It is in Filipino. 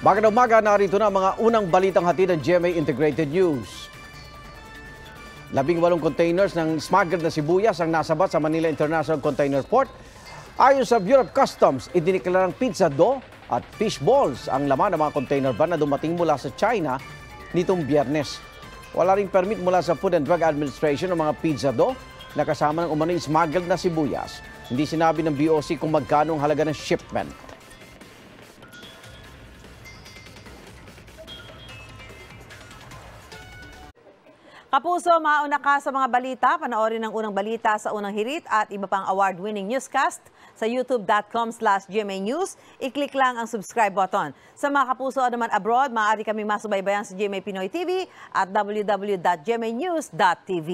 Magandang umaga, narito na ang mga unang balitang hatid ng GMA Integrated News. 18 containers ng smuggled na sibuyas ang nasabat sa Manila International Container Port. Ayon sa Bureau of Customs, idineklarang pizza dough at fish balls ang laman ng mga container van na dumating mula sa China nitong Biyernes. Wala ring permit mula sa Food and Drug Administration ng mga pizza dough na kasama ng umano'y smuggled na sibuyas. Hindi sinabi ng BOC kung magkano ang halaga ng shipment. Kapuso, mauna ka sa mga balita. Panoorin ang unang balita sa unang hirit at iba pang award-winning newscast sa youtube.com/GMA News. I-click lang ang subscribe button. Sa mga kapuso naman abroad, maaari kami masubaybayan sa GMA Pinoy TV at www.gmanews.tv.